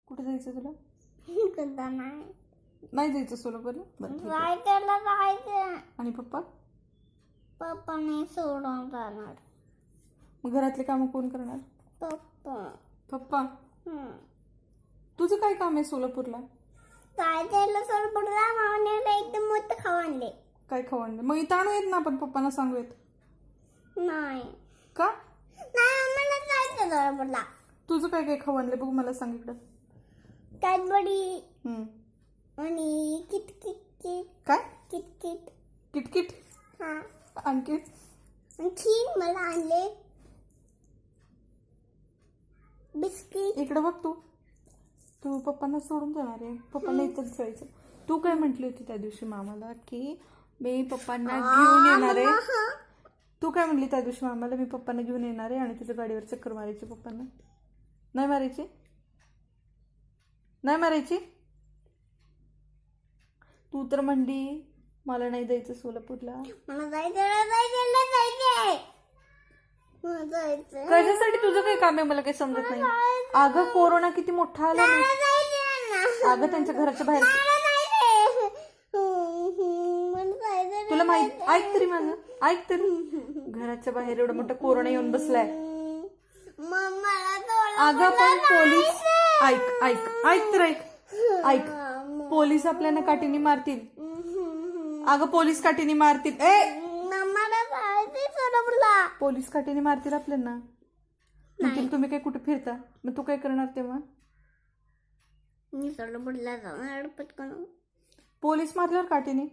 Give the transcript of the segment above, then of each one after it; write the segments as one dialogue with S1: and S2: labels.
S1: कुठे जायचं तुला?
S2: कुठं नाही.
S1: नाही जायचं सोलापूरला? बरं ठीक आहे.
S2: रायगडला जायचं.
S1: आणि पप्पा?
S2: पप्पाने सोडून जाणार.
S1: मग घरातले कामं कोण करणार?
S2: पप्पा.
S1: पप्पा. तुझं काय काम आहे सोलापूरला?
S2: जायचं सोलापूरला. मामाने एकदम मोठं खाऊ आणले.
S1: काय खाऊ आणलं? मग इथं आणू येत ना आपण पप्पांना सांगूयात.
S2: नाही
S1: का?
S2: नाही आम्हाला जायचं सोलापूरला.
S1: तुझं काय काय खाऊ आणलं बघू, मला सांग इकडं.
S2: कॅडबरी
S1: हम्म.
S2: आणि किटकिट.
S1: काय?
S2: किटकिट.
S1: किटकिट?
S2: हा.
S1: आणखी?
S2: आणखी मला आणले बिस्किट.
S1: इकडं बघ तू. तू पप्पांना सोडून जाणार आहे? पप्पांना इथंच जायचं. तू काय म्हटली होती त्या दिवशी मामाला की मी पप्पांना घेऊन येणार आहे? तू काय म्हणली त्या दिवशी मामाला? मी पप्पांना घेऊन येणार आहे आणि तुझ्या गाडीवर चक्कर मारायची पप्पांना. नाही मारायची? नाही मारायची? तू तर म्हणली मला नाही जायचं सोलापूरला.
S2: मला जायचं.
S1: कशासाठी? तुझं काही काम आहे मला काही समजत नाही. अगं कोरोना किती मोठा आला. अगं त्यांच्या घराच्या बाहेर. तुला माहित? ऐक तरी माझं, ऐक तरी. घराच्या बाहेर एवढा मोठा कोरोना येऊन बसलाय. अगं पण पोलीस, ऐक ऐक ऐक तर ऐक ऐक. पोलीस आपल्याला काठीने मारतील. अगं पोलीस काठीने मारतील. पोलीस काठीने मारतील आपल्याला. म्हणतील तुम्ही काय कुठे फिरता. मग तू काय करणार तेव्हा?
S2: मी सोलापूरला जाणार पटकन.
S1: पोलीस मारल्यावर काठीने?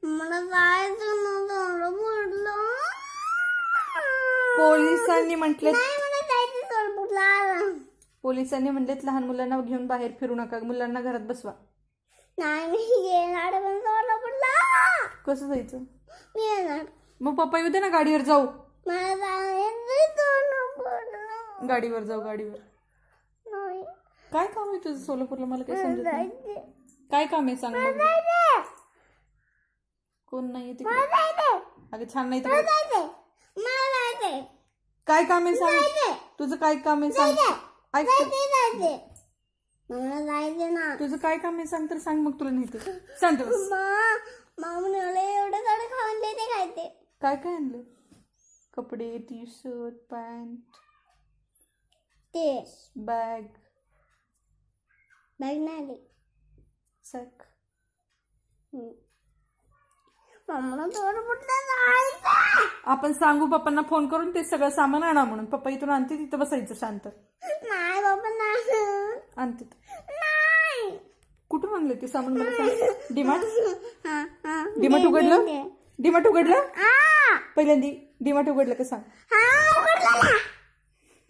S2: मला जायचं ना सोलापूरला.
S1: पोलिसांनी म्हटले,
S2: नाही मला जायचं सोलापूरला.
S1: पोलिसांनी म्हणलेत लहान मुलांना घेऊन बाहेर फिरू नका, मुलांना घरात बसवा.
S2: नाही मी येणार पण सोलापूरला.
S1: कसं जायचं?
S2: मी येणार.
S1: मग पप्पा येऊ दे ना, गाडीवर जाऊ.
S2: मला जायचं सोलापूरला.
S1: गाडीवर जाऊ, गाडीवर.
S2: नाही
S1: काय काम आहे तुझं सोलापूरला? मला काही समजत नाही.
S2: जायचं.
S1: काय काम आहे सांग
S2: मला
S1: बघू.
S2: जायचं.
S1: कोण नाहीये
S2: मला
S1: तिकडे?
S2: जायचं.
S1: अगं छान नाही
S2: मला
S1: तिकडे.
S2: जायचं. मला जायचं.
S1: काय काम आहे सांग.
S2: जायचं.
S1: तुझं काय काम आहे सांग. ऐक तर.
S2: जायचं. मला जायचं ना.
S1: तुझं काय काम आहे सांग तर सांग, मग तुला नेते. सांग बस.
S2: मामूने एवढं सारं खाऊन ते खायचे.
S1: काय काय आणलं? कपडे, टी शर्ट, पॅन्ट,
S2: ते
S1: बॅग,
S2: बॅग नाही आली.
S1: सॅक.
S2: मामाला सोलापूरला जायचं.
S1: आपण सांगू पप्पांना फोन करून ते सगळं सामान आणा म्हणून. पप्पा इथून आणते, तिथं बसायचं शांत.
S2: नाही बाबा नाही.
S1: आणते.
S2: नाही.
S1: कुठून आणले ते सामान मला सांग. डीमार्ट?
S2: हा.
S1: डीमार्ट उघडलं? डीमार्ट उघडलं?
S2: हा.
S1: पहिल्यांदा डीमार्ट उघडलं का सांग.